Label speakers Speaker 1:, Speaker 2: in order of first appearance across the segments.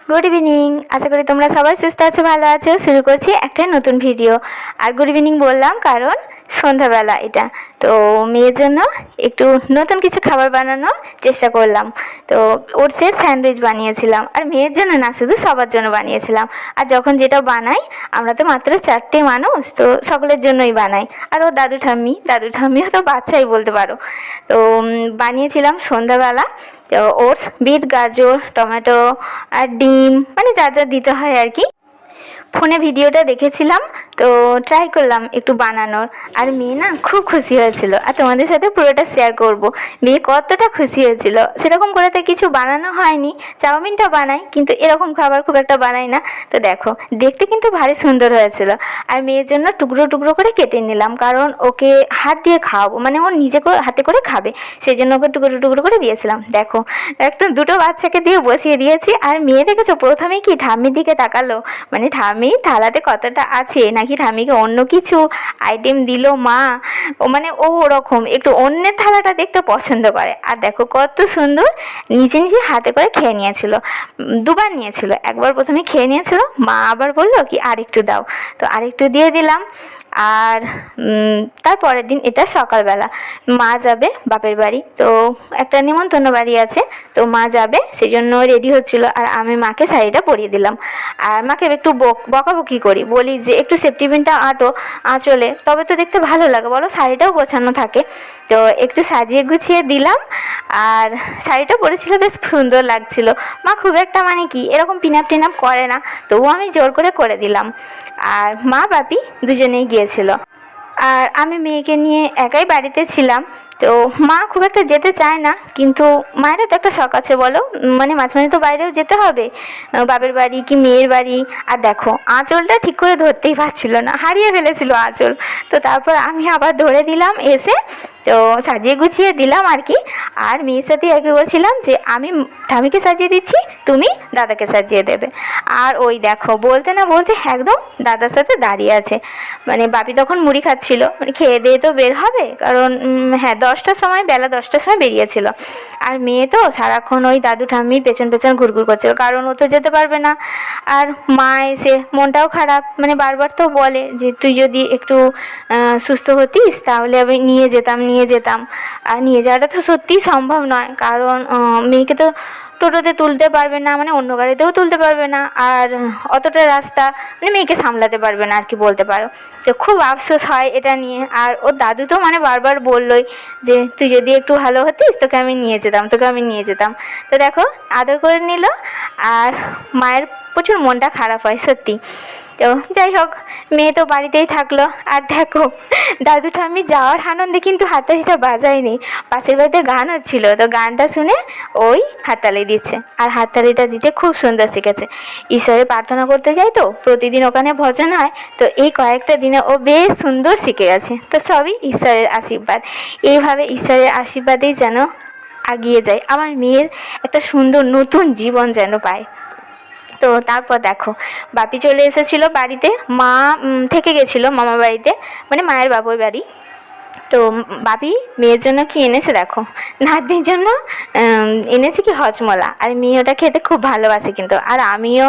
Speaker 1: Good evening. আশা করি তোমরা সবাই সুস্থ আছো, ভালো আছো। শুরু করছি একটা নতুন ভিডিও। আর গুড ইভিনিং বললাম কারণ সন্ধ্যাবেলা এটা তো মেয়ের জন্য একটু নতুন কিছু খাবার বানানোর চেষ্টা করলাম। তো ওটসের স্যান্ডউইচ বানিয়েছিলাম, আর মেয়ের জন্য না, শুধু সবার জন্য বানিয়েছিলাম। আর যখন যেটা বানাই, আমরা তো মাত্র 4টে মানুষ, তো সকলের জন্যই বানাই। আর ও দাদু ঠাম্মিও তো বাচ্চাই বলতে পারো। তো বানিয়েছিলাম সন্ধ্যাবেলা। তো ওটস, বিট, গাজর, টমেটো আর ডিম, মানে যা যা দিতে হয় আর কি। ফোনে ভিডিওটা দেখেছিলাম, তো ট্রাই করলাম একটু বানানোর। আর মেয়ে না খুব খুশি হয়েছিল, আর তোমাদের সাথে পুরোটা শেয়ার করব মেয়ে কতটা খুশি হয়েছিল। সেরকম করে তো কিছু বানানো হয়নি, চাউমিনটা বানাই কিন্তু এরকম খাবার খুব একটা বানাই না। তো দেখো, দেখতে কিন্তু ভারী সুন্দর হয়েছিল। আর মেয়ের জন্য টুকরো টুকরো করে কেটে নিলাম, কারণ ওকে হাত দিয়ে খাওয়াবো, মানে ও নিজে হাতে করে খাবে, সেই জন্য ওকে টুকরো টুকরো করে দিয়েছিলাম। দেখো, একদম দুটো বাচ্চাকে দিয়ে বসিয়ে দিয়েছি। আর মেয়ে দেখেছো প্রথমেই কি ঠাম্মির দিকে তাকালো, মানে ঠাম্মি থালাতে কতটা আছে, নাকি ঠাম্মিকে অন্য কিছু আইটেম দিল মা। মানে ও ওরকম একটু অন্যের থালাটা দেখতে পছন্দ করে। আর দেখো কত সুন্দর নিজে নিজে হাতে করে খেয়ে নিয়েছিল। দুবার নিয়েছিল, একবার প্রথমে খেয়ে নিয়েছিল, মা আবার বললো কি আরেকটু দাও, তো আরেকটু দিয়ে দিলাম। আর তারপরের দিন, এটা সকালবেলা, মা যাবে বাপের বাড়ি, তো একটা নিমন্ত্রণ বাড়ি আছে, তো মা যাবে সেই জন্য রেডি হচ্ছিল। আর আমি মাকে শাড়িটা পরিয়ে দিলাম। আর মাকে একটু বকাবকি করি, বলি যে একটু সেফটি পিনটা আঁটো আঁচলে, তবে তো দেখতে ভালো লাগে বলো, শাড়িটাও গোছানো থাকে। তো একটু সাজিয়ে গুছিয়ে দিলাম। আর শাড়িটা পরেছিল, বেশ সুন্দর লাগছিল। মা খুব একটা মানে কি এরকম পিনাপ টিনাপ করে না, তবুও আমি জোর করে দিলাম। আর মা বাপি দুজনেই গিয়েছিল। আর আমি মেয়েকে নিয়ে একাই বাড়িতে ছিলাম। তো মা খুব একটা যেতে চায় না, কিন্তু মায়েরও তো একটা শখ আছে বলো, মানে মাঝে মাঝে তো বাইরেও যেতে হবে, বাপের বাড়ি কি মেয়ের বাড়ি। আর দেখো, আঁচলটা ঠিক করে ধরতেই পারছিল না, হারিয়ে ফেলেছিল আঁচল। তো তারপর আমি আবার ধরে দিলাম এসে, তো সাজিয়ে গুছিয়ে দিলাম আর কি। আর মেয়ের সাথে একে বলছিলাম যে আমি ঠামিকে সাজিয়ে দিচ্ছি, তুমি দাদাকে সাজিয়ে দেবে। আর ওই দেখো, বলতে না বলতে একদম দাদার সাথে দাঁড়িয়ে আছে। মানে বাপি তখন মুড়ি খাচ্ছিল, মানে খেয়ে দিয়ে তো বের হবে, কারণ হ্যাঁ 10টার সময়, বেলা 10টার সময় বেরিয়েছিল। আর মেয়ে তো সারাক্ষণ ওই দাদু ঠাম্মির পেছন পেছন ঘুরঘুর করছিল, কারণ ও তো যেতে পারবে না। আর মা এসে মনটাও খারাপ, মানে বারবার তো বলে যে তুই যদি একটু সুস্থ হতিস তাহলে আমি নিয়ে যেতাম। আর নিয়ে যাওয়াটা তো সত্যিই সম্ভব নয়, কারণ মেয়েকে তো টোটোতে তুলতে পারবে না, মানে অন্য গাড়িতেও তুলতে পারবে না, আর অতটা রাস্তা মানে মেয়েকে সামলাতে পারবে না আর কি বলতে পারো। তো খুব আফসোস হয় এটা নিয়ে। আর ওর দাদু তো মানে বারবার বললোই যে তুই যদি একটু ভালো হতিস তোকে আমি নিয়ে যেতাম। তো দেখো, আদর করে নিল। আর মায়ের প্রচুর মনটা খারাপ হয় সত্যি। তো যাই হোক, মেয়ে তো বাড়িতেই থাকলো। আর দেখো, দাদু ঠাম্মি যাওয়ার আনন্দে কিন্তু হাততালিটা বাজায়নি, পাশের বাড়িতে গান হচ্ছিল, তো গানটা শুনে ওই হাততালি দিচ্ছে। আর হাততালিটা দিতে খুব সুন্দর শিখেছে। ঈশ্বরের প্রার্থনা করতে যাই তো প্রতিদিন, ওখানে ভজন হয়, তো এই কয়েকটা দিনে ও বেশ সুন্দর শিখে গেছে। তো সবই ঈশ্বরের আশীর্বাদ। এইভাবে ঈশ্বরের আশীর্বাদেই যেন এগিয়ে যায়, আমার মেয়ের একটা সুন্দর নতুন জীবন যেন পায়। তো তারপর দেখো, বাপি চলে এসেছিল বাড়িতে, মা থেকে গেছিলো মামা বাড়িতে, মানে মায়ের বাবুর বাড়ি। তো বাপি মেয়ের জন্য কি এনেছে দেখো, নাতনির জন্য এনেছে কি হজমলা। আর মেয়ে ওটা খেতে খুব ভালোবাসে কিন্তু। আর আমিও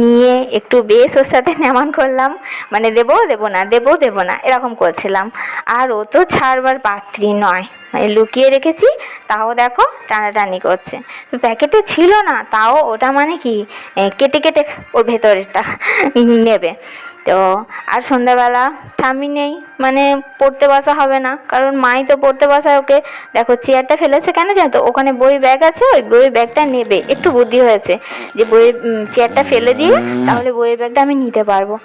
Speaker 1: নিয়ে একটু বেশ ওর সাথে নেমান করলাম, মানে দেবো না এরকম করছিলাম। আর ও তো ছাড়বার পাত্রী নয়, মানে লুকিয়ে রেখেছি, তাও দেখো টানাটানি করছে। প্যাকেটে ছিল না, তাও ওটা মানে কি কেটে কেটে ওর ভেতরেরটা নেবে। তো আর সন্ধ্যাবেলা ঠাম্মি নেই, মানে পড়তে বসা হবে না, কারণ মাই তো পড়তে বসায় ওকে। দেখো চেয়ারটা ফেলেছে কেন জানো তো, ওখানে বই ব্যাগ আছে, ওই বইয়ের ব্যাগটা নেবে। একটু বুদ্ধি হয়েছে যে বইয়ের চেয়ারটা ফেলে দিয়ে তাহলে বইয়ের ব্যাগটা আমি নিতে পারবো।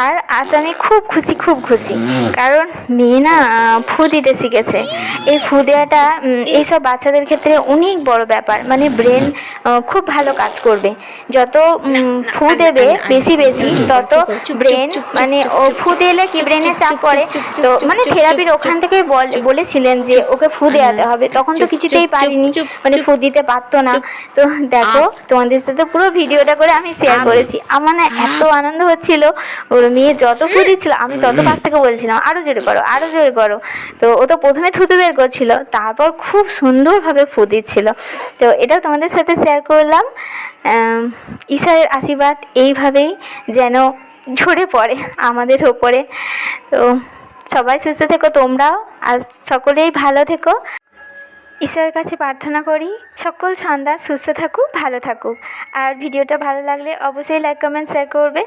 Speaker 1: আর আজ আমি খুব খুশি, কারণ মেয়ে না ফু দিতে শিখেছে। এই ফু দেওয়াটা এইসব বাচ্চাদের ক্ষেত্রে অনেক বড় ব্যাপার, মানে ব্রেন খুব ভালো কাজ করবে। যত ফু দেবে বেশি তত ব্রেন, মানে ও ফু দিলে কি ব্রেনে চাপ পড়ে। তো মানে থেরাপির ওখান থেকে বলেছিলেন যে ওকে ফু দেওয়াতে হবে, তখন তো কিছুতেই পারিনি, মানে ফু দিতে পারতো না। তো দেখো, তোমাদের সাথে পুরো ভিডিওটা করে আমি শেয়ার করেছি। আমার না এত আনন্দ হচ্ছিল, ও তোর মেয়ে যত ফু দিচ্ছিল আমি তত পাশ থেকে বলছিলাম আরও জোরে করো, আরও জোরে করো। তো ও তো প্রথমে থুতু বের করছিল, তারপর খুব সুন্দরভাবে ফু দিচ্ছিল। তো এটাও তোমাদের সাথে শেয়ার করলাম। ঈশ্বরের আশীর্বাদ এইভাবেই যেন ঝরে পড়ে আমাদের ওপরে। তো সবাই সুস্থ থেকো তোমরাও, আর সকলেই ভালো থেকো। ঈশ্বরের কাছে প্রার্থনা করি সকল সন্তান সুস্থ থাকুক, ভালো থাকুক। আর ভিডিওটা ভালো লাগলে অবশ্যই লাইক, কমেন্ট, শেয়ার করবে।